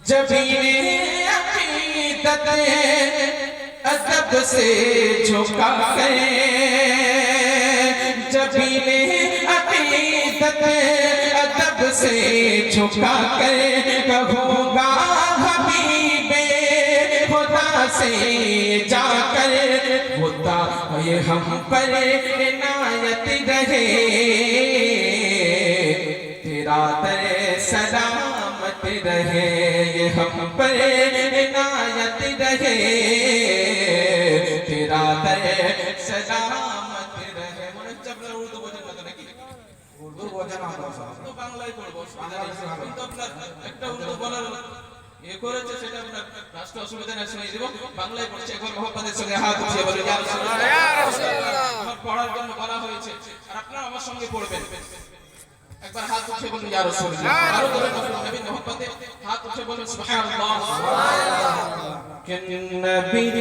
जबीने अकीदत अदब से झुका कर, जबीने अकीदत अदब से झुका कर कहूँगा हबीबे खुदा से जाकर, खुदा ये हम पर इनायत रहे, तेरा दर सलामत रहे, ये हम पर इनायत रहे, तेरा दर सलामत रहे। মনে হচ্ছে আপনারা উর্দু বোঝেন না নাকি? উর্দু বোঝেন আমরা তো বাংলায় পড়বো, কিন্তু আপনার একটা উর্দু বলার এ করেছে, সেটা আপনার রাষ্ট্র অসুবিধা না, শুনিয়ে দেব। বাংলায় পড়ছে, একবার মোহাম্মদের সঙ্গে হাত উঠিয়ে বলে ইয়া রাসূলুল্লাহ, ইয়া রাসূলুল্লাহ। আমার পড়ার জন্য বলা হয়েছে, আর আপনারা আমার সঙ্গে পড়বেন। একবার হাত উঠিয়ে বলুন ইয়া রাসূলুল্লাহ, আরো বলুন নবী মোহাম্মদে হাত উঠিয়ে বলুন সুবহানাল্লাহ, সুবহানাল্লাহ। কে নবীর